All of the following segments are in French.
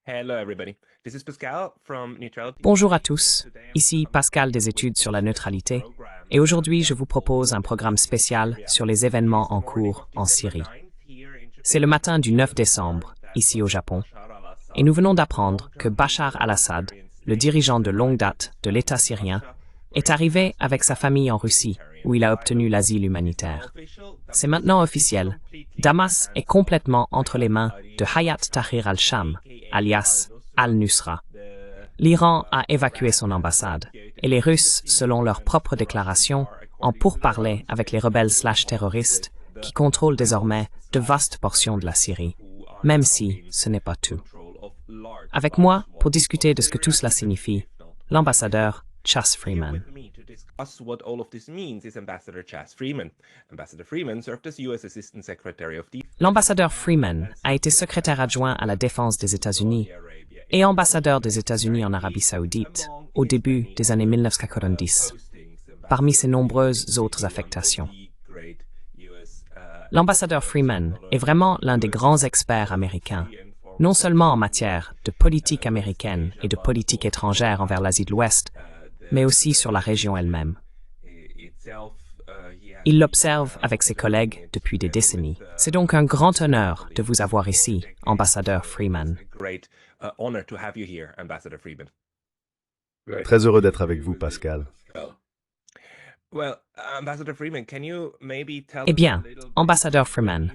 Hello, everybody. This is Pascal from Neutrality. Bonjour à tous, ici Pascal des études sur la neutralité, et aujourd'hui je vous propose un programme spécial sur les événements en cours en Syrie. C'est le matin du 9 décembre, ici au Japon, et nous venons d'apprendre que Bachar al-Assad, le dirigeant de longue date de l'État syrien, est arrivé avec sa famille en Russie, où il a obtenu l'asile humanitaire. C'est maintenant officiel. Damas est complètement entre les mains de Hayat Tahrir al-Sham, alias al-Nusra. L'Iran a évacué son ambassade, et les Russes, selon leur propre déclaration, en pourparlers avec les rebelles/terroristes qui contrôlent désormais de vastes portions de la Syrie, même si ce n'est pas tout. Avec moi, pour discuter de ce que tout cela signifie, l'ambassadeur Chas Freeman. What all of this means is Ambassador Chas Freeman. Ambassador Freeman served as U.S. Assistant Secretary of Defense. L'ambassadeur Freeman a été secrétaire adjoint à la défense des États-Unis et ambassadeur des États-Unis en Arabie Saoudite au début des années 1990, parmi ses nombreuses autres affectations. L'ambassadeur Freeman est vraiment l'un des grands experts américains, non seulement en matière de politique américaine et de politique étrangère envers l'Asie de l'Ouest, mais aussi sur la région elle-même. Il l'observe avec ses collègues depuis des décennies. C'est donc un grand honneur de vous avoir ici, ambassadeur Freeman. Très heureux d'être avec vous, Pascal. Eh bien, ambassadeur Freeman,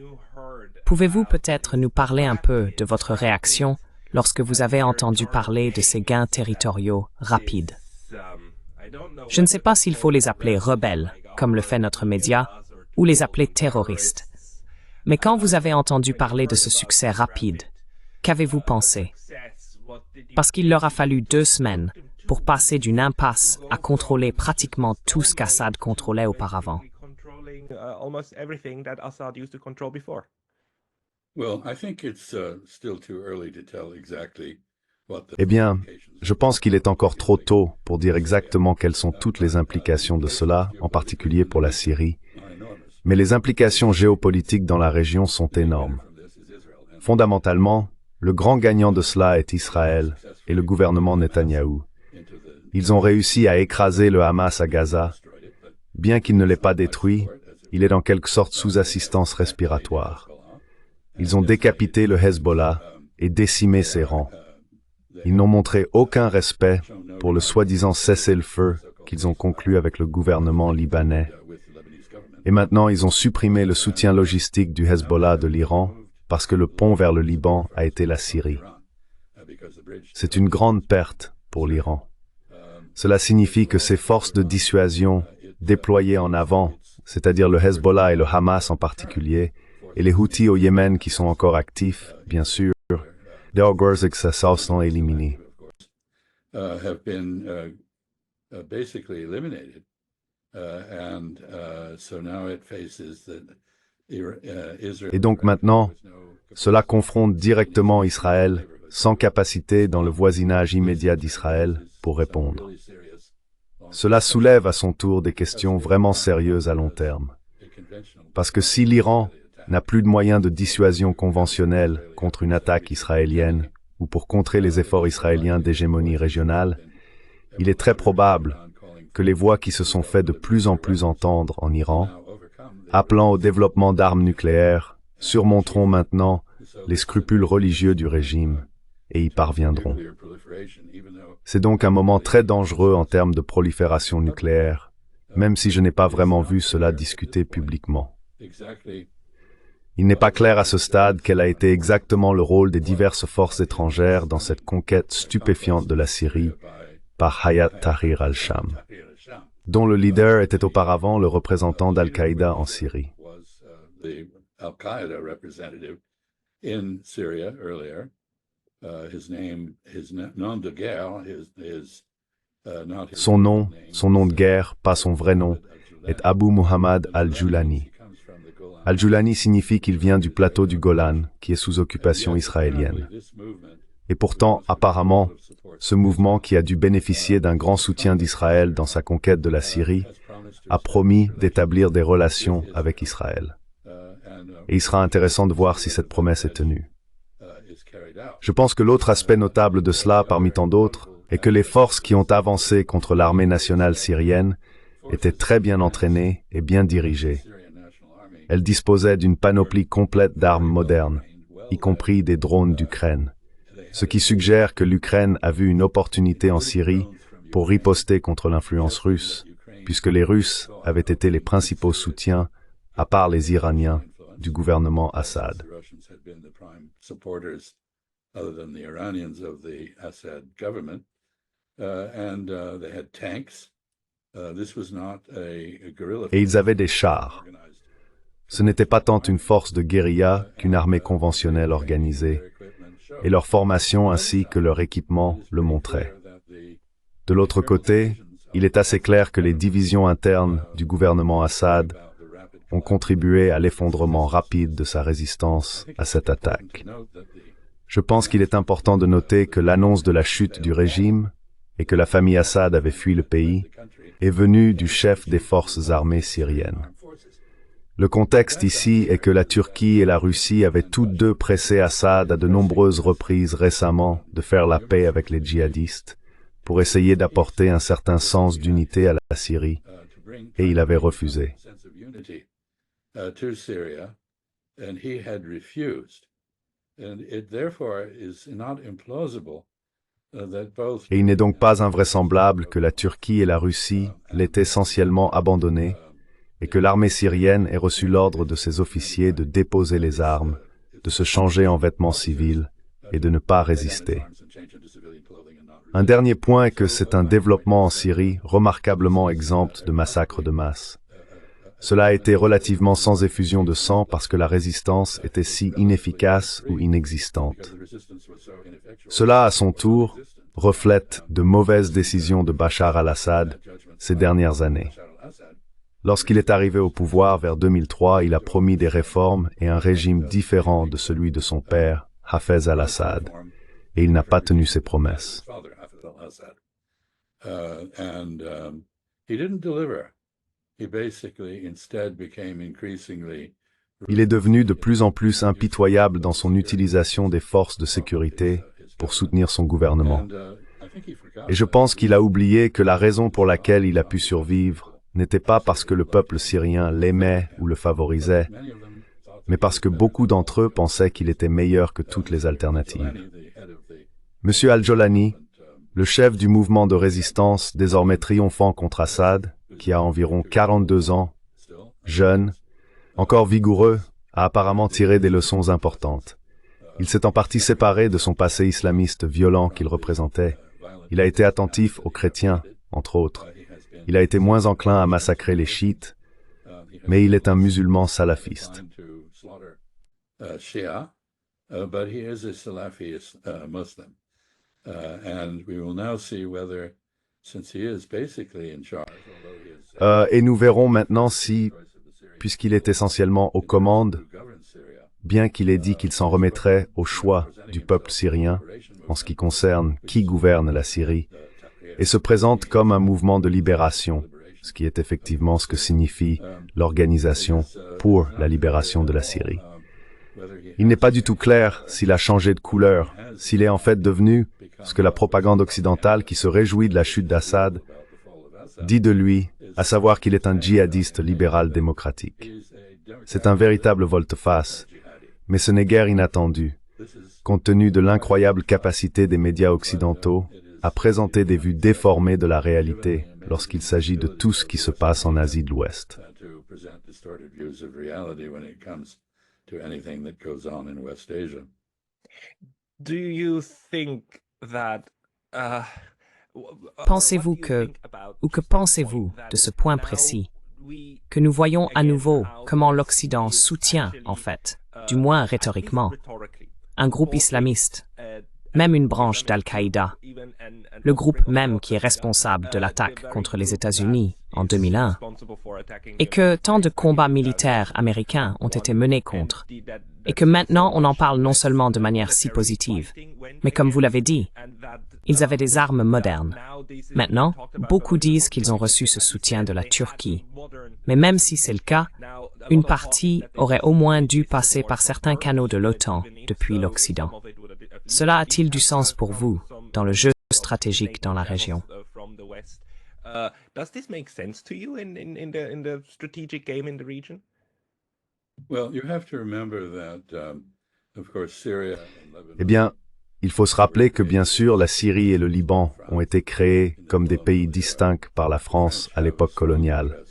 pouvez-vous peut-être nous parler un peu de votre réaction lorsque vous avez entendu parler de ces gains territoriaux rapides? Je ne sais pas s'il faut les appeler rebelles, comme le fait notre média, ou les appeler terroristes. Mais quand vous avez entendu parler de ce succès rapide, qu'avez-vous pensé? Parce qu'il leur a fallu 2 semaines pour passer d'une impasse à contrôler pratiquement tout ce qu'Assad contrôlait auparavant. Eh bien, je pense qu'il est encore trop tôt pour dire exactement quelles sont toutes les implications de cela, en particulier pour la Syrie. Mais les implications géopolitiques dans la région sont énormes. Fondamentalement, le grand gagnant de cela est Israël et le gouvernement Netanyahou. Ils ont réussi à écraser le Hamas à Gaza. Bien qu'il ne l'ait pas détruit, il est en quelque sorte sous assistance respiratoire. Ils ont décapité le Hezbollah et décimé ses rangs. Ils n'ont montré aucun respect pour le soi-disant cessez-le-feu qu'ils ont conclu avec le gouvernement libanais. Et maintenant, ils ont supprimé le soutien logistique du Hezbollah de l'Iran parce que le pont vers le Liban a été la Syrie. C'est une grande perte pour l'Iran. Cela signifie que ces forces de dissuasion déployées en avant, c'est-à-dire le Hezbollah et le Hamas en particulier, et les Houthis au Yémen qui sont encore actifs, bien sûr, des organisations sont éliminées. Et donc maintenant, cela confronte directement Israël sans capacité dans le voisinage immédiat d'Israël pour répondre. Cela soulève à son tour des questions vraiment sérieuses à long terme. Parce que si l'Iran n'a plus de moyens de dissuasion conventionnels contre une attaque israélienne ou pour contrer les efforts israéliens d'hégémonie régionale, il est très probable que les voix qui se sont fait de plus en plus entendre en Iran, appelant au développement d'armes nucléaires, surmonteront maintenant les scrupules religieux du régime et y parviendront. C'est donc un moment très dangereux en termes de prolifération nucléaire, même si je n'ai pas vraiment vu cela discuté publiquement. Il n'est pas clair à ce stade quel a été exactement le rôle des diverses forces étrangères dans cette conquête stupéfiante de la Syrie par Hayat Tahrir al-Sham, dont le leader était auparavant le représentant d'Al-Qaïda en Syrie. Son nom de guerre, pas son vrai nom, est Abu Muhammad al-Julani. Al-Julani signifie qu'il vient du plateau du Golan, qui est sous occupation israélienne. Et pourtant, apparemment, ce mouvement qui a dû bénéficier d'un grand soutien d'Israël dans sa conquête de la Syrie, a promis d'établir des relations avec Israël. Et il sera intéressant de voir si cette promesse est tenue. Je pense que l'autre aspect notable de cela, parmi tant d'autres, est que les forces qui ont avancé contre l'armée nationale syrienne étaient très bien entraînées et bien dirigées. Elles disposaient d'une panoplie complète d'armes modernes, y compris des drones d'Ukraine, ce qui suggère que l'Ukraine a vu une opportunité en Syrie pour riposter contre l'influence russe, puisque les Russes avaient été les principaux soutiens, à part les Iraniens, du gouvernement Assad. Et ils avaient des chars. Ce n'était pas tant une force de guérilla qu'une armée conventionnelle organisée, et leur formation ainsi que leur équipement le montraient. De l'autre côté, il est assez clair que les divisions internes du gouvernement Assad ont contribué à l'effondrement rapide de sa résistance à cette attaque. Je pense qu'il est important de noter que l'annonce de la chute du régime et que la famille Assad avait fui le pays est venue du chef des forces armées syriennes. Le contexte ici est que la Turquie et la Russie avaient toutes deux pressé Assad à de nombreuses reprises récemment de faire la paix avec les djihadistes pour essayer d'apporter un certain sens d'unité à la Syrie, et il avait refusé. Et il n'est donc pas invraisemblable que la Turquie et la Russie l'aient essentiellement abandonné et que l'armée syrienne ait reçu l'ordre de ses officiers de déposer les armes, de se changer en vêtements civils et de ne pas résister. Un dernier point est que c'est un développement en Syrie remarquablement exempt de massacres de masse. Cela a été relativement sans effusion de sang parce que la résistance était si inefficace ou inexistante. Cela, à son tour, reflète de mauvaises décisions de Bachar al-Assad ces dernières années. Lorsqu'il est arrivé au pouvoir vers 2003, il a promis des réformes et un régime différent de celui de son père, Hafez al-Assad, et il n'a pas tenu ses promesses. Il est devenu de plus en plus impitoyable dans son utilisation des forces de sécurité pour soutenir son gouvernement. Et je pense qu'il a oublié que la raison pour laquelle il a pu survivre n'était pas parce que le peuple syrien l'aimait ou le favorisait, mais parce que beaucoup d'entre eux pensaient qu'il était meilleur que toutes les alternatives. Monsieur Al-Jolani, le chef du mouvement de résistance désormais triomphant contre Assad, qui a environ 42 ans, jeune, encore vigoureux, a apparemment tiré des leçons importantes. Il s'est en partie séparé de son passé islamiste violent qu'il représentait. Il a été attentif aux chrétiens, entre autres. Il a été moins enclin à massacrer les chiites, mais il est un musulman salafiste. Et nous verrons maintenant si, puisqu'il est essentiellement aux commandes, bien qu'il ait dit qu'il s'en remettrait au choix du peuple syrien en ce qui concerne qui gouverne la Syrie, et se présente comme un mouvement de libération, ce qui est effectivement ce que signifie l'Organisation pour la libération de la Syrie. Il n'est pas du tout clair s'il a changé de couleur, s'il est en fait devenu ce que la propagande occidentale qui se réjouit de la chute d'Assad dit de lui, à savoir qu'il est un djihadiste libéral démocratique. C'est un véritable volte-face, mais ce n'est guère inattendu, compte tenu de l'incroyable capacité des médias occidentaux à présenter des vues déformées de la réalité lorsqu'il s'agit de tout ce qui se passe en Asie de l'Ouest. Pensez-vous que, ou que pensez-vous de ce point précis, que nous voyons à nouveau comment l'Occident soutient, en fait, du moins rhétoriquement, un groupe islamiste, même une branche d'Al-Qaïda, le groupe même qui est responsable de l'attaque contre les États-Unis en 2001, et que tant de combats militaires américains ont été menés contre, et que maintenant on en parle non seulement de manière si positive, mais comme vous l'avez dit, ils avaient des armes modernes. Maintenant, beaucoup disent qu'ils ont reçu ce soutien de la Turquie. Mais même si c'est le cas, une partie aurait au moins dû passer par certains canaux de l'OTAN depuis l'Occident. Cela a-t-il du sens pour vous dans le jeu stratégique dans la région? Does this make sense to you in the strategic game in the region? Well, you have to remember that, of course, Syria and Lebanon. Eh bien, il faut se rappeler que bien sûr la Syrie et le Liban ont été créés comme des pays distincts par la France à l'époque coloniale.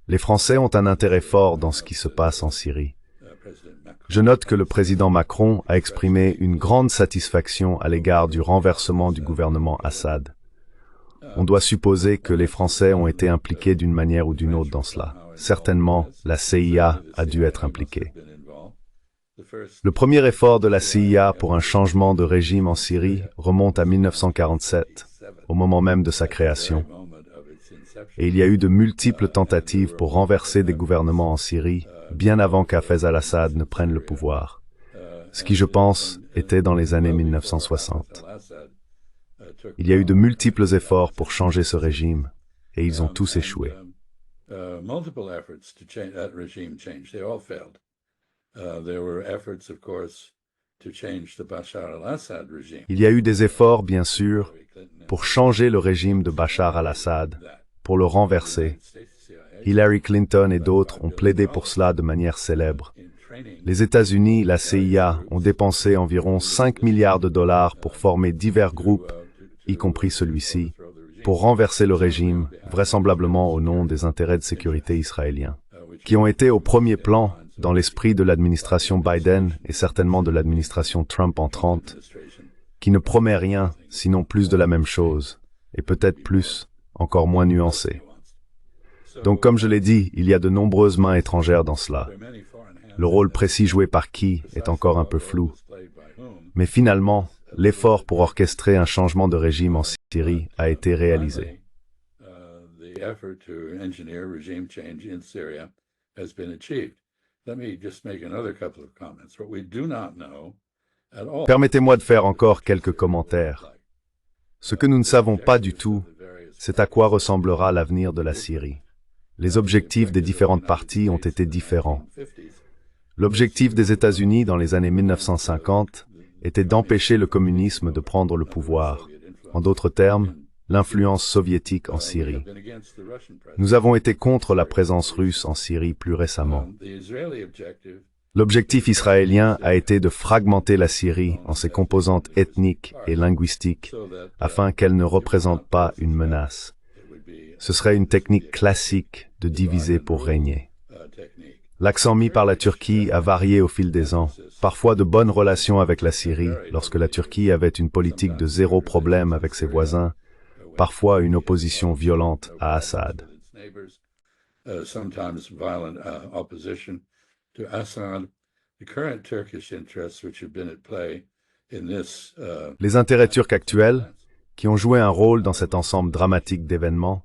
Les Français ont un intérêt fort dans ce qui se passe en Syrie. Je note que le président Macron a exprimé une grande satisfaction à l'égard du renversement du gouvernement Assad. On doit supposer que les Français ont été impliqués d'une manière ou d'une autre dans cela. Certainement, la CIA a dû être impliquée. Le premier effort de la CIA pour un changement de régime en Syrie remonte à 1947, au moment même de sa création. Et il y a eu de multiples tentatives pour renverser des gouvernements en Syrie, bien avant qu'Hafez al-Assad ne prenne le pouvoir. Ce qui, je pense, était dans les années 1960. Il y a eu de multiples efforts pour changer ce régime, et ils ont tous échoué. Il y a eu des efforts, bien sûr, pour changer le régime de Bachar al-Assad, pour le renverser. Hillary Clinton et d'autres ont plaidé pour cela de manière célèbre. Les États-Unis, la CIA, ont dépensé environ 5 milliards de dollars pour former divers groupes, y compris celui-ci, pour renverser le régime, vraisemblablement au nom des intérêts de sécurité israéliens, qui ont été au premier plan dans l'esprit de l'administration Biden et certainement de l'administration Trump entrante, qui ne promet rien, sinon plus de la même chose, et peut-être plus, encore moins nuancé. Donc, comme je l'ai dit, il y a de nombreuses mains étrangères dans cela. Le rôle précis joué par qui est encore un peu flou. Mais finalement, l'effort pour orchestrer un changement de régime en Syrie a été réalisé. Permettez-moi de faire encore quelques commentaires. Ce que nous ne savons pas du tout, c'est à quoi ressemblera l'avenir de la Syrie. Les objectifs des différentes parties ont été différents. L'objectif des États-Unis dans les années 1950 était d'empêcher le communisme de prendre le pouvoir. En d'autres termes, l'influence soviétique en Syrie. Nous avons été contre la présence russe en Syrie plus récemment. L'objectif israélien a été de fragmenter la Syrie en ses composantes ethniques et linguistiques afin qu'elle ne représente pas une menace. Ce serait une technique classique de diviser pour régner. L'accent mis par la Turquie a varié au fil des ans. Parfois de bonnes relations avec la Syrie, lorsque la Turquie avait une politique de zéro problème avec ses voisins, parfois une opposition violente à Assad. Les intérêts turcs actuels, qui ont joué un rôle dans cet ensemble dramatique d'événements,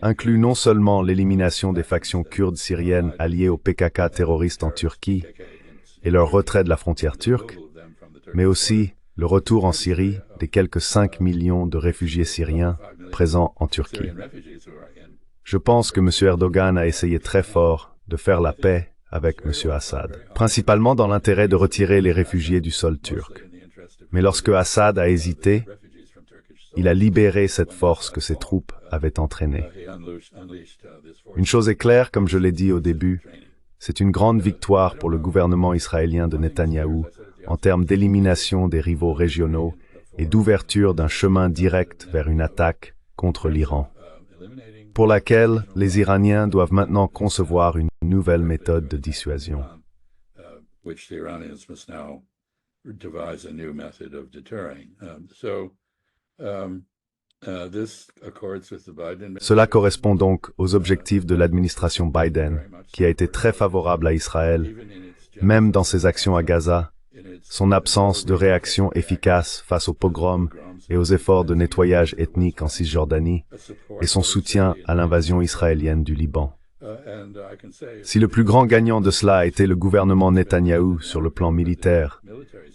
inclut non seulement l'élimination des factions kurdes syriennes alliées au PKK terroriste en Turquie et leur retrait de la frontière turque, mais aussi le retour en Syrie des quelques 5 millions de réfugiés syriens présents en Turquie. Je pense que M. Erdogan a essayé très fort de faire la paix avec M. Assad, principalement dans l'intérêt de retirer les réfugiés du sol turc. Mais lorsque Assad a hésité, il a libéré cette force que ses troupes avaient entraînée. Une chose est claire, comme je l'ai dit au début, c'est une grande victoire pour le gouvernement israélien de Netanyahou en termes d'élimination des rivaux régionaux et d'ouverture d'un chemin direct vers une attaque contre l'Iran, pour laquelle les Iraniens doivent maintenant concevoir une nouvelle méthode de dissuasion. Cela correspond donc aux objectifs de l'administration Biden, qui a été très favorable à Israël, même dans ses actions à Gaza, son absence de réaction efficace face aux pogroms et aux efforts de nettoyage ethnique en Cisjordanie, et son soutien à l'invasion israélienne du Liban. Si le plus grand gagnant de cela a été le gouvernement Netanyahou sur le plan militaire,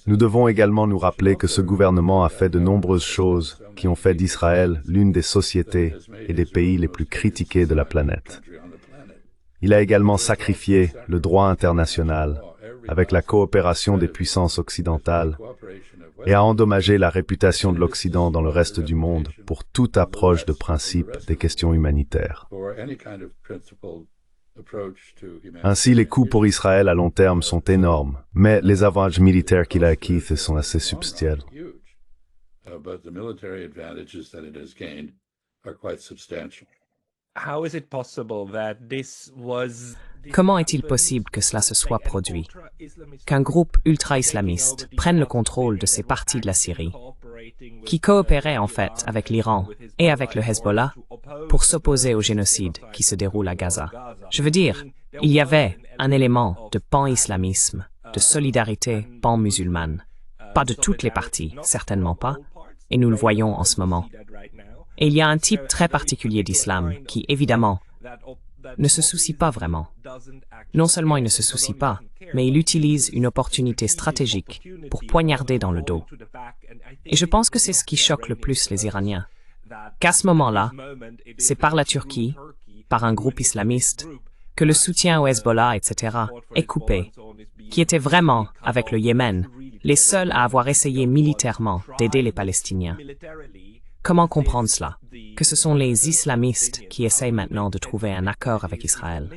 nous devons également nous rappeler que ce gouvernement a fait de nombreuses choses qui ont fait d'Israël l'une des sociétés et des pays les plus critiqués de la planète. Il a également sacrifié le droit international avec la coopération des puissances occidentales, et a endommagé la réputation de l'Occident dans le reste du monde pour toute approche de principe des questions humanitaires. Ainsi, les coûts pour Israël à long terme sont énormes, mais les avantages militaires qu'il a acquis sont assez substantiels. Comment est-il possible que cela se soit produit? Qu'un groupe ultra-islamiste prenne le contrôle de ces parties de la Syrie, qui coopérait en fait avec l'Iran et avec le Hezbollah pour s'opposer au génocide qui se déroule à Gaza. Je veux dire, il y avait un élément de pan-islamisme, de solidarité pan-musulmane. Pas de toutes les parties, certainement pas, et nous le voyons en ce moment. Et il y a un type très particulier d'islam qui, évidemment, ne se soucie pas vraiment. Non seulement il ne se soucie pas, mais il utilise une opportunité stratégique pour poignarder dans le dos. Et je pense que c'est ce qui choque le plus les Iraniens. Qu'à ce moment-là, c'est par la Turquie, par un groupe islamiste, que le soutien au Hezbollah, etc., est coupé, qui était vraiment, avec le Yémen, les seuls à avoir essayé militairement d'aider les Palestiniens. Comment comprendre cela? Que ce sont les islamistes qui essayent maintenant de trouver un accord avec Israël.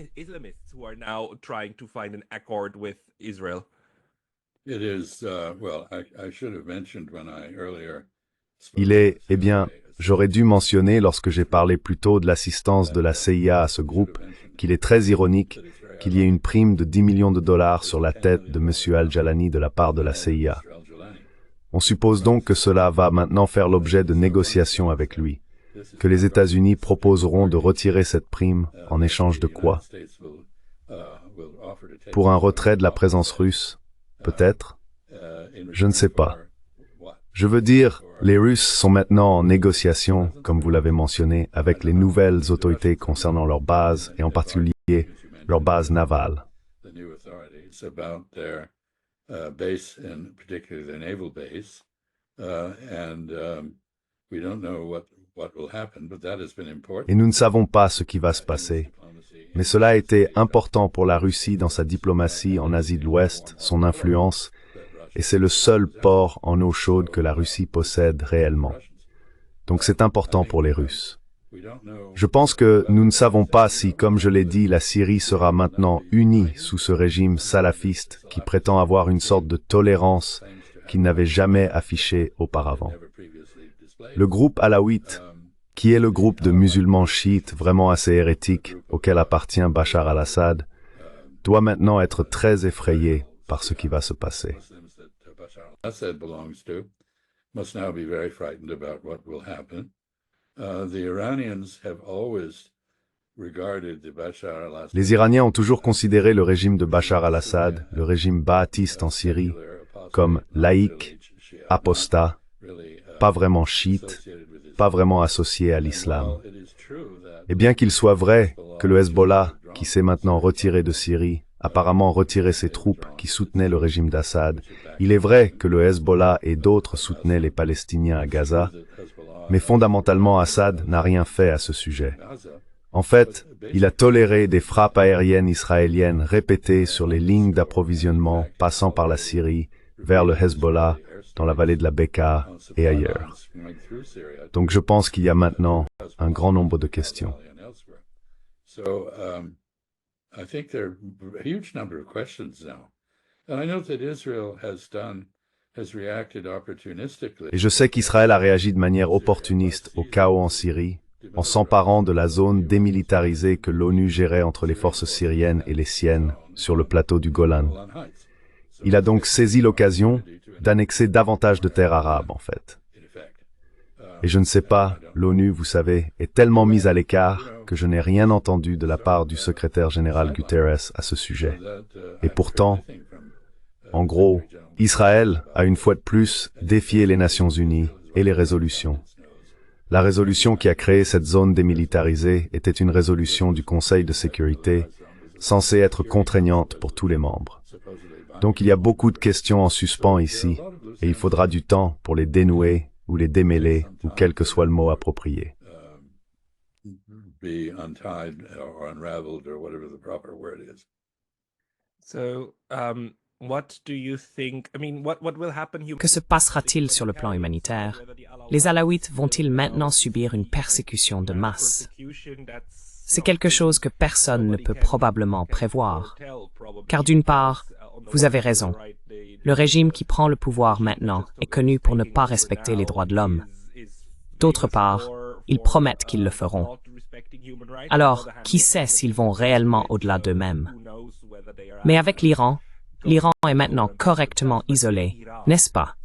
Il est, eh bien, j'aurais dû mentionner lorsque j'ai parlé plus tôt de l'assistance de la CIA à ce groupe, qu'il est très ironique qu'il y ait une prime de 10 millions de dollars sur la tête de M. Al-Jalani de la part de la CIA. On suppose donc que cela va maintenant faire l'objet de négociations avec lui, que les États-Unis proposeront de retirer cette prime en échange de quoi? Pour un retrait de la présence russe, peut-être? Je ne sais pas. Je veux dire, les Russes sont maintenant en négociation, comme vous l'avez mentionné, avec les nouvelles autorités concernant leur base, et en particulier leur base navale. Et nous ne savons pas ce qui va se passer. Mais cela a été important pour la Russie dans sa diplomatie en Asie de l'Ouest, son influence, et c'est le seul port en eau chaude que la Russie possède réellement. Donc c'est important pour les Russes. Je pense que nous ne savons pas si, comme je l'ai dit, la Syrie sera maintenant unie sous ce régime salafiste qui prétend avoir une sorte de tolérance qu'il n'avait jamais affichée auparavant. Le groupe alawite, qui est le groupe de musulmans chiites vraiment assez hérétiques auquel appartient Bachar al-Assad, doit maintenant être très effrayé par ce qui va se passer. Les Iraniens ont toujours considéré le régime de Bachar al-Assad, le régime ba'athiste en Syrie, comme laïque, apostat, pas vraiment chiite, pas vraiment associé à l'islam. Et bien qu'il soit vrai que le Hezbollah, qui s'est maintenant retiré de Syrie, apparemment retiré ses troupes qui soutenaient le régime d'Assad, il est vrai que le Hezbollah et d'autres soutenaient les Palestiniens à Gaza, mais fondamentalement Assad n'a rien fait à ce sujet. En fait, il a toléré des frappes aériennes israéliennes répétées sur les lignes d'approvisionnement passant par la Syrie vers le Hezbollah, dans la vallée de la Bekaa et ailleurs. Donc je pense qu'il y a maintenant un grand nombre de questions. Et je sais qu'Israël a réagi de manière opportuniste au chaos en Syrie, en s'emparant de la zone démilitarisée que l'ONU gérait entre les forces syriennes et les siennes sur le plateau du Golan. Il a donc saisi l'occasion d'annexer davantage de terres arabes, en fait. Et je ne sais pas, l'ONU, vous savez, est tellement mise à l'écart que je n'ai rien entendu de la part du secrétaire général Guterres à ce sujet. Et pourtant, en gros, Israël a une fois de plus défié les Nations Unies et les résolutions. La résolution qui a créé cette zone démilitarisée était une résolution du Conseil de sécurité censée être contraignante pour tous les membres. Donc il y a beaucoup de questions en suspens ici, et il faudra du temps pour les dénouer ou les démêler, ou quel que soit le mot approprié. Que se passera-t-il sur le plan humanitaire? Les Alaouites vont-ils maintenant subir une persécution de masse? C'est quelque chose que personne ne peut probablement prévoir. Car d'une part, vous avez raison, le régime qui prend le pouvoir maintenant est connu pour ne pas respecter les droits de l'homme. D'autre part, ils promettent qu'ils le feront. Alors, qui sait s'ils vont réellement au-delà d'eux-mêmes? Mais avec l'Iran est maintenant correctement isolé, n'est-ce pas?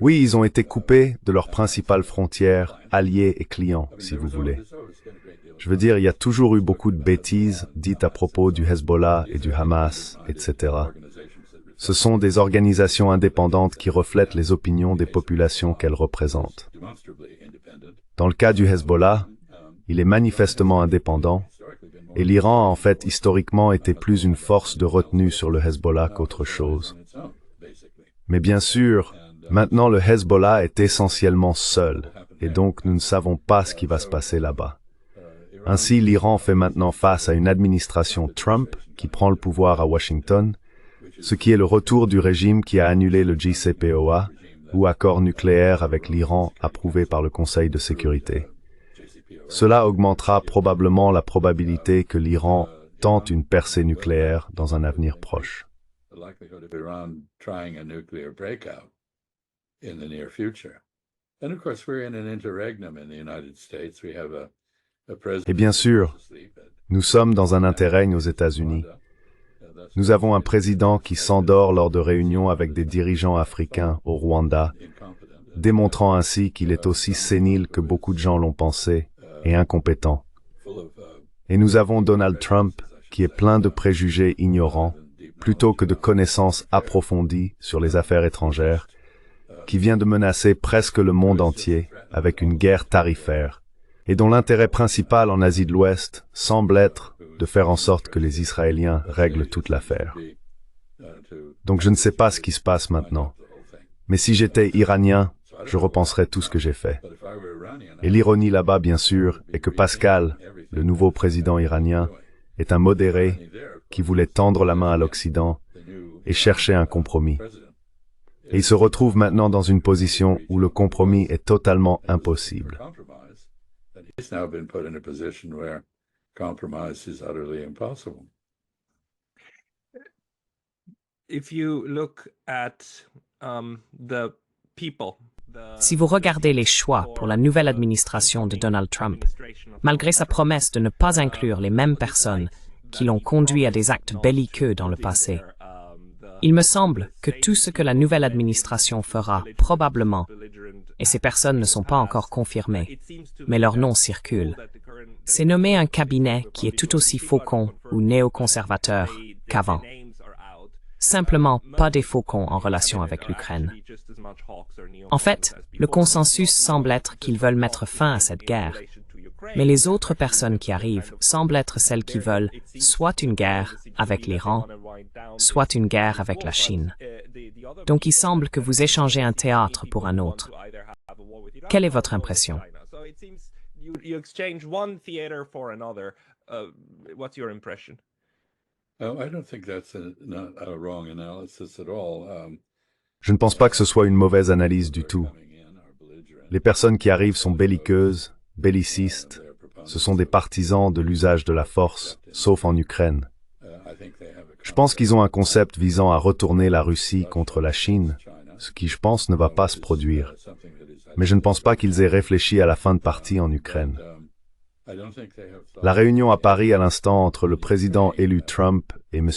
Oui, ils ont été coupés de leurs principales frontières, alliés et clients, si vous voulez. Je veux dire, il y a toujours eu beaucoup de bêtises dites à propos du Hezbollah et du Hamas, etc. Ce sont des organisations indépendantes qui reflètent les opinions des populations qu'elles représentent. Dans le cas du Hezbollah, il est manifestement indépendant, et l'Iran a en fait historiquement été plus une force de retenue sur le Hezbollah qu'autre chose. Mais bien sûr, maintenant le Hezbollah est essentiellement seul, et donc nous ne savons pas ce qui va se passer là-bas. Ainsi, l'Iran fait maintenant face à une administration Trump qui prend le pouvoir à Washington, ce qui est le retour du régime qui a annulé le JCPOA, ou accord nucléaire avec l'Iran approuvé par le Conseil de sécurité. Cela augmentera probablement la probabilité que l'Iran tente une percée nucléaire dans un avenir proche. Et bien sûr, nous sommes dans un interrègne aux États-Unis. Nous avons un président qui s'endort lors de réunions avec des dirigeants africains au Rwanda, démontrant ainsi qu'il est aussi sénile que beaucoup de gens l'ont pensé et incompétent. Et nous avons Donald Trump qui est plein de préjugés ignorants, plutôt que de connaissances approfondies sur les affaires étrangères, qui vient de menacer presque le monde entier avec une guerre tarifaire, et dont l'intérêt principal en Asie de l'Ouest semble être de faire en sorte que les Israéliens règlent toute l'affaire. Donc je ne sais pas ce qui se passe maintenant. Mais si j'étais iranien, je repenserais tout ce que j'ai fait. Et l'ironie là-bas, bien sûr, est que Pascal, le nouveau président iranien, est un modéré qui voulait tendre la main à l'Occident et chercher un compromis. Et il se retrouve maintenant dans une position où le compromis est totalement impossible. Si vous regardez les choix pour la nouvelle administration de Donald Trump, malgré sa promesse de ne pas inclure les mêmes personnes qui l'ont conduit à des actes belliqueux dans le passé, il me semble que tout ce que la nouvelle administration fera probablement, et ces personnes ne sont pas encore confirmées, mais leurs noms circulent, c'est nommer un cabinet qui est tout aussi faucon ou néoconservateur qu'avant. Simplement pas des faucons en relation avec l'Ukraine. En fait, le consensus semble être qu'ils veulent mettre fin à cette guerre, mais les autres personnes qui arrivent semblent être celles qui veulent soit une guerre avec l'Iran, soit une guerre avec la Chine. Donc il semble que vous échangez un théâtre pour un autre. Quelle est votre impression? Je ne pense pas que ce soit une mauvaise analyse du tout. Les personnes qui arrivent sont belliqueuses, bellicistes, ce sont des partisans de l'usage de la force, sauf en Ukraine. Je pense qu'ils ont un concept visant à retourner la Russie contre la Chine, ce qui, je pense, ne va pas se produire. Mais je ne pense pas qu'ils aient réfléchi à la fin de partie en Ukraine. La réunion à Paris à l'instant entre le président élu Trump et M.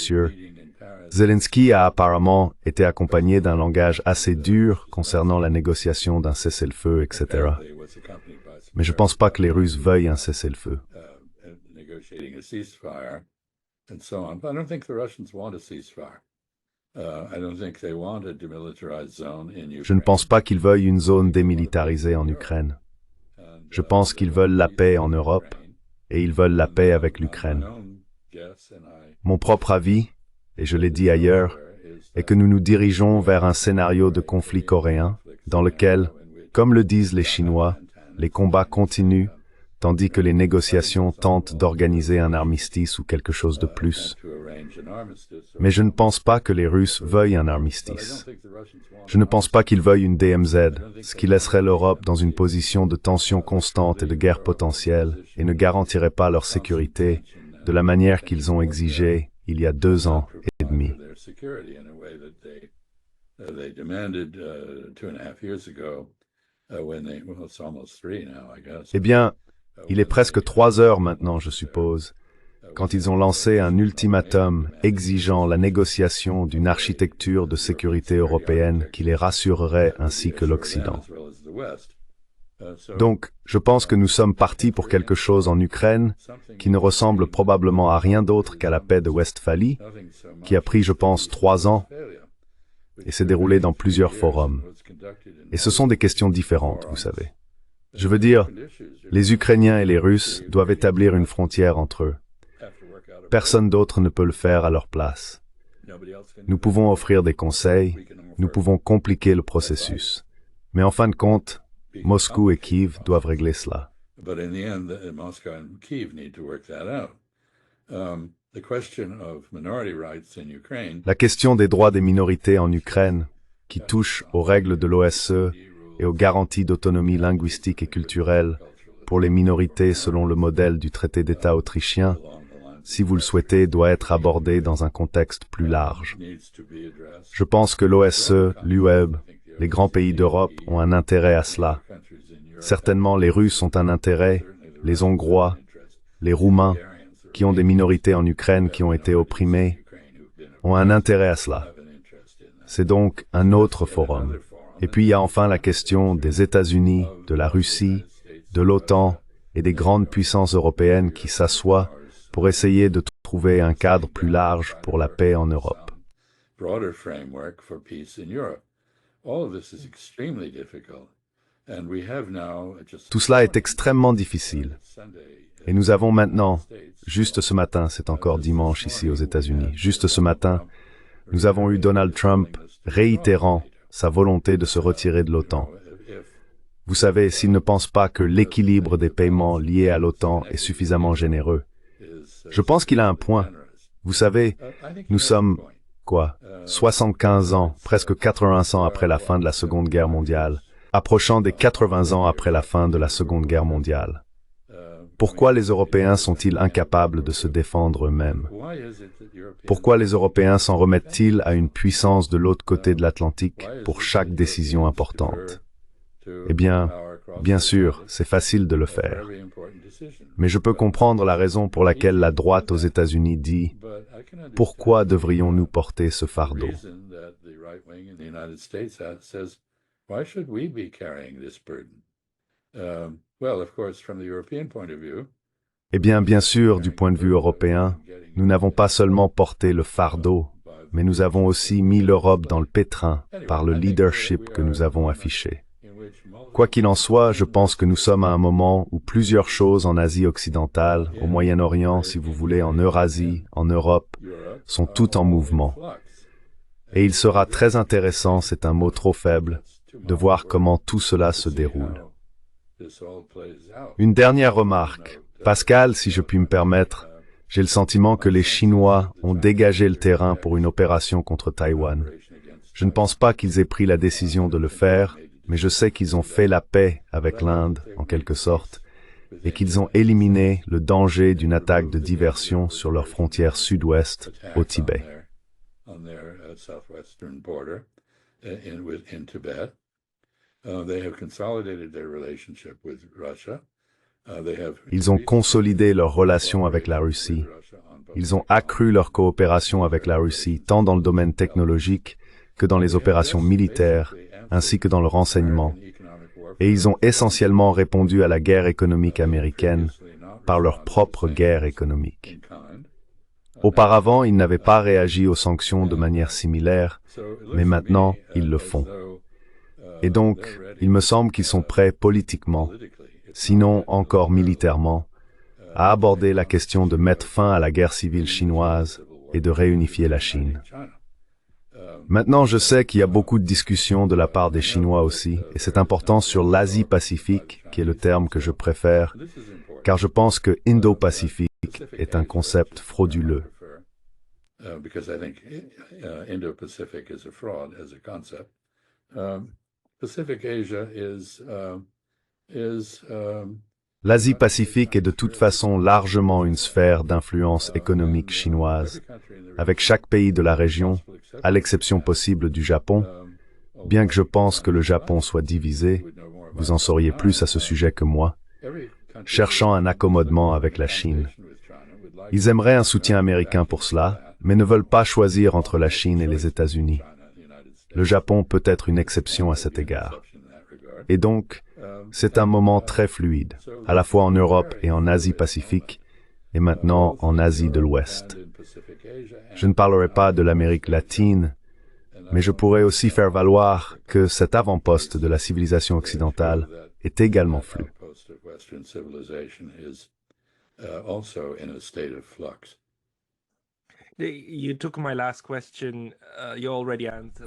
Zelensky a apparemment été accompagné d'un langage assez dur concernant la négociation d'un cessez-le-feu, etc. Mais je ne pense pas que les Russes veuillent un cessez-le-feu. Je ne pense pas qu'ils veuillent une zone démilitarisée en Ukraine. Je pense qu'ils veulent la paix en Europe et ils veulent la paix avec l'Ukraine. Mon propre avis, et je l'ai dit ailleurs, est que nous nous dirigeons vers un scénario de conflit coréen dans lequel, comme le disent les Chinois, les combats continuent tandis que les négociations tentent d'organiser un armistice ou quelque chose de plus. Mais je ne pense pas que les Russes veuillent un armistice. Je ne pense pas qu'ils veuillent une DMZ, ce qui laisserait l'Europe dans une position de tension constante et de guerre potentielle et ne garantirait pas leur sécurité de la manière qu'ils ont exigé il y a 2 ans et demi. Eh bien, il est presque 3 heures maintenant, je suppose, quand ils ont lancé un ultimatum exigeant la négociation d'une architecture de sécurité européenne qui les rassurerait ainsi que l'Occident. Donc, je pense que nous sommes partis pour quelque chose en Ukraine qui ne ressemble probablement à rien d'autre qu'à la paix de Westphalie, qui a pris, je pense, 3 ans et s'est déroulé dans plusieurs forums. Et ce sont des questions différentes, vous savez. Je veux dire, les Ukrainiens et les Russes doivent établir une frontière entre eux. Personne d'autre ne peut le faire à leur place. Nous pouvons offrir des conseils, nous pouvons compliquer le processus. Mais en fin de compte, Moscou et Kiev doivent régler cela. La question des droits des minorités en Ukraine, qui touche aux règles de l'OSCE et aux garanties d'autonomie linguistique et culturelle pour les minorités selon le modèle du traité d'État autrichien, si vous le souhaitez, doit être abordée dans un contexte plus large. Je pense que l'OSCE, l'UE, les grands pays d'Europe ont un intérêt à cela. Certainement, les Russes ont un intérêt, les Hongrois, les Roumains, qui ont des minorités en Ukraine qui ont été opprimées, ont un intérêt à cela. C'est donc un autre forum. Et puis il y a enfin la question des États-Unis, de la Russie, de l'OTAN et des grandes puissances européennes qui s'assoient pour essayer de trouver un cadre plus large pour la paix en Europe. Tout cela est extrêmement difficile. Et nous avons maintenant, juste ce matin, c'est encore dimanche ici aux États-Unis, juste ce matin, nous avons eu Donald Trump réitérant sa volonté de se retirer de l'OTAN. Vous savez, s'il ne pense pas que l'équilibre des paiements liés à l'OTAN est suffisamment généreux, je pense qu'il a un point. Vous savez, nous sommes, 75 ans, presque 80 ans après la fin de la Seconde Guerre mondiale, approchant des 80 ans après la fin de la Seconde Guerre mondiale. Pourquoi les Européens sont-ils incapables de se défendre eux-mêmes? Pourquoi les Européens s'en remettent-ils à une puissance de l'autre côté de l'Atlantique pour chaque décision importante? Eh bien, bien sûr, c'est facile de le faire. Mais je peux comprendre la raison pour laquelle la droite aux États-Unis dit « Pourquoi devrions-nous porter ce fardeau ?» Eh bien, bien sûr, du point de vue européen, nous n'avons pas seulement porté le fardeau, mais nous avons aussi mis l'Europe dans le pétrin par le leadership que nous avons affiché. Quoi qu'il en soit, je pense que nous sommes à un moment où plusieurs choses en Asie occidentale, au Moyen-Orient, si vous voulez, en Eurasie, en Europe, sont toutes en mouvement. Et il sera très intéressant, c'est un mot trop faible, de voir comment tout cela se déroule. Une dernière remarque. Pascal, si je puis me permettre, j'ai le sentiment que les Chinois ont dégagé le terrain pour une opération contre Taïwan. Je ne pense pas qu'ils aient pris la décision de le faire, mais je sais qu'ils ont fait la paix avec l'Inde, en quelque sorte, et qu'ils ont éliminé le danger d'une attaque de diversion sur leur frontière sud-ouest, au Tibet. Ils ont consolidé leurs relations avec la Russie. Ils ont accru leur coopération avec la Russie, tant dans le domaine technologique que dans les opérations militaires, ainsi que dans le renseignement. Et ils ont essentiellement répondu à la guerre économique américaine par leur propre guerre économique. Auparavant, ils n'avaient pas réagi aux sanctions de manière similaire, mais maintenant, ils le font. Et donc, il me semble qu'ils sont prêts politiquement, sinon encore militairement, à aborder la question de mettre fin à la guerre civile chinoise et de réunifier la Chine. Maintenant, je sais qu'il y a beaucoup de discussions de la part des Chinois aussi, et c'est important sur l'Asie-Pacifique, qui est le terme que je préfère, car je pense que Indo-Pacifique est un concept frauduleux. Because I think Indo-Pacific is a fraud as a concept. Pacific Asia is L'Asie-Pacifique est de toute façon largement une sphère d'influence économique chinoise, avec chaque pays de la région, à l'exception possible du Japon. Bien que je pense que le Japon soit divisé, vous en sauriez plus à ce sujet que moi, cherchant un accommodement avec la Chine. Ils aimeraient un soutien américain pour cela, mais ne veulent pas choisir entre la Chine et les États-Unis. Le Japon peut être une exception à cet égard. Et donc, c'est un moment très fluide, à la fois en Europe et en Asie-Pacifique, et maintenant en Asie de l'Ouest. Je ne parlerai pas de l'Amérique latine, mais je pourrais aussi faire valoir que cet avant-poste de la civilisation occidentale est également flou.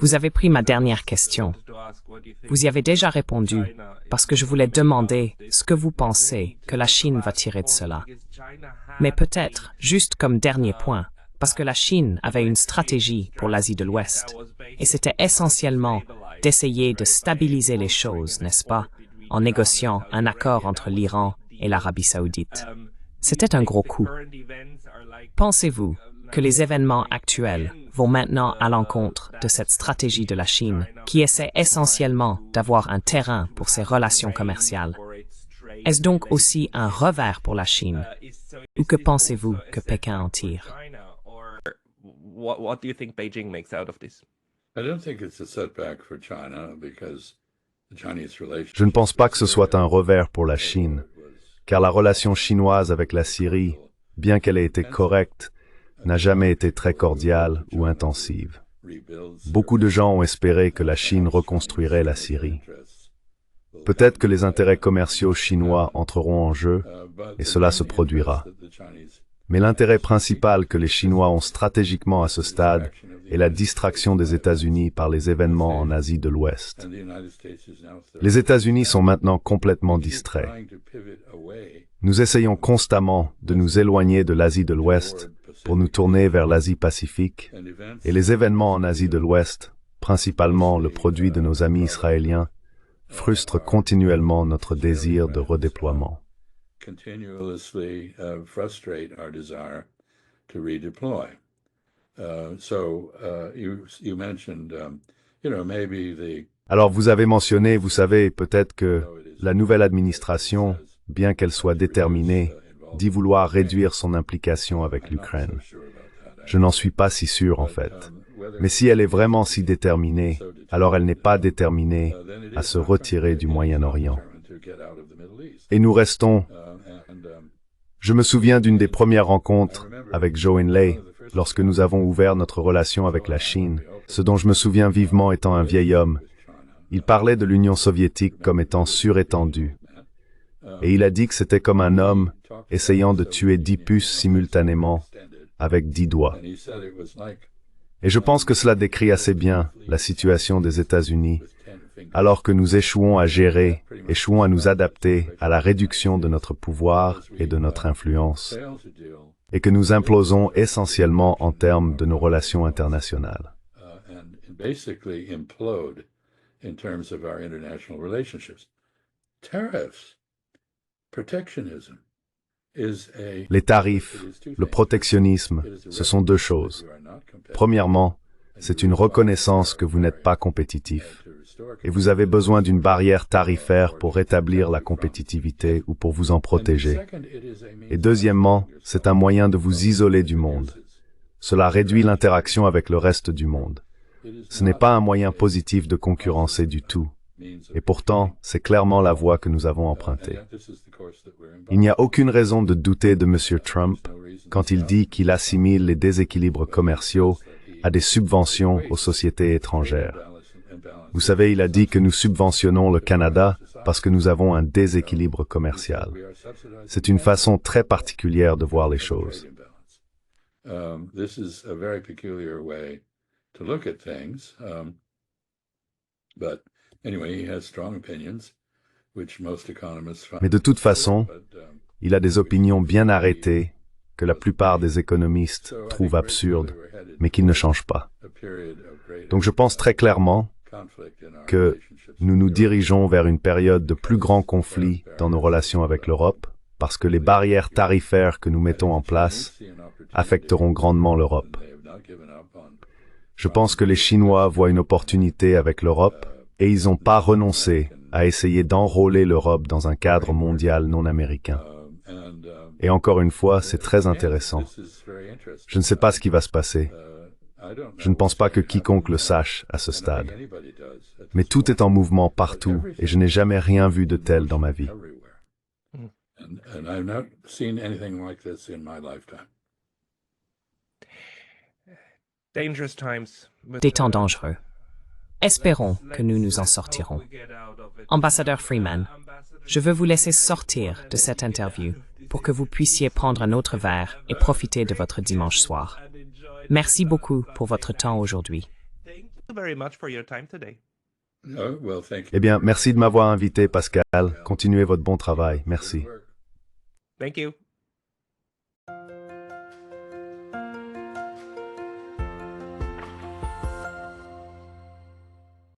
Vous avez pris ma dernière question. Vous y avez déjà répondu, parce que je voulais demander ce que vous pensez que la Chine va tirer de cela. Mais peut-être, juste comme dernier point, parce que la Chine avait une stratégie pour l'Asie de l'Ouest, et c'était essentiellement d'essayer de stabiliser les choses, n'est-ce pas, en négociant un accord entre l'Iran et l'Arabie saoudite. C'était un gros coup. Pensez-vous que les événements actuels vont maintenant à l'encontre de cette stratégie de la Chine, qui essaie essentiellement d'avoir un terrain pour ses relations commerciales? Est-ce donc aussi un revers pour la Chine? Ou que pensez-vous que Pékin en tire? What do you think Beijing makes out of this? I don't think it's a setback for China because the Chinese relations. Je ne pense pas que ce soit un revers pour la Chine, car la relation chinoise avec la Syrie, bien qu'elle ait été correcte, n'a jamais été très cordiale ou intensive. Beaucoup de gens ont espéré que la Chine reconstruirait la Syrie. Peut-être que les intérêts commerciaux chinois entreront en jeu, et cela se produira. Mais l'intérêt principal que les Chinois ont stratégiquement à ce stade est la distraction des États-Unis par les événements en Asie de l'Ouest. Les États-Unis sont maintenant complètement distraits. Nous essayons constamment de nous éloigner de l'Asie de l'Ouest pour nous tourner vers l'Asie-Pacifique, et les événements en Asie de l'Ouest, principalement le produit de nos amis israéliens, frustrent continuellement notre désir de redéploiement. Continuously frustrate our desire to redeploy. You mentioned, maybe the. Alors vous avez mentionné, vous savez, peut-être que la nouvelle administration, bien qu'elle soit déterminée, dit vouloir réduire son implication avec l'Ukraine. Je n'en suis pas si sûr en fait. Mais si elle est vraiment si déterminée, alors elle n'est pas déterminée à se retirer du Moyen-Orient. Et nous restons. Je me souviens d'une des premières rencontres avec Zhou Enlai, lorsque nous avons ouvert notre relation avec la Chine, ce dont je me souviens vivement étant un vieil homme. Il parlait de l'Union soviétique comme étant surétendue. Et il a dit que c'était comme un homme essayant de tuer 10 puces simultanément avec 10 doigts. Et je pense que cela décrit assez bien la situation des États-Unis, alors que nous échouons à gérer, échouons à nous adapter à la réduction de notre pouvoir et de notre influence, et que nous implosons essentiellement en termes de nos relations internationales. Les tarifs, le protectionnisme, ce sont deux choses. Premièrement, c'est une reconnaissance que vous n'êtes pas compétitif, et vous avez besoin d'une barrière tarifaire pour rétablir la compétitivité ou pour vous en protéger. Et deuxièmement, c'est un moyen de vous isoler du monde. Cela réduit l'interaction avec le reste du monde. Ce n'est pas un moyen positif de concurrencer du tout. Et pourtant, c'est clairement la voie que nous avons empruntée. Il n'y a aucune raison de douter de M. Trump quand il dit qu'il assimile les déséquilibres commerciaux à des subventions aux sociétés étrangères. Vous savez, il a dit que nous subventionnons le Canada parce que nous avons un déséquilibre commercial. C'est une façon très particulière de voir les choses. to look at things. But anyway, he has strong opinions, which most economists find. Mais de toute façon, il a des opinions bien arrêtées que la plupart des économistes trouvent absurdes, mais qui ne changent pas. Donc je pense très clairement que nous nous dirigeons vers une période de plus grands conflits dans nos relations avec l'Europe, parce que les barrières tarifaires que nous mettons en place affecteront grandement l'Europe. Je pense que les Chinois voient une opportunité avec l'Europe et ils n'ont pas renoncé à essayer d'enrôler l'Europe dans un cadre mondial non américain. Et encore une fois, c'est très intéressant. Je ne sais pas ce qui va se passer. Je ne pense pas que quiconque le sache à ce stade. Mais tout est en mouvement partout et je n'ai jamais rien vu de tel dans ma vie. Des temps dangereux. Espérons que nous nous en sortirons. Ambassadeur Freeman, je veux vous laisser sortir de cette interview pour que vous puissiez prendre un autre verre et profiter de votre dimanche soir. Merci beaucoup pour votre temps aujourd'hui. Eh bien, merci de m'avoir invité, Pascal. Continuez votre bon travail. Merci. Thank you.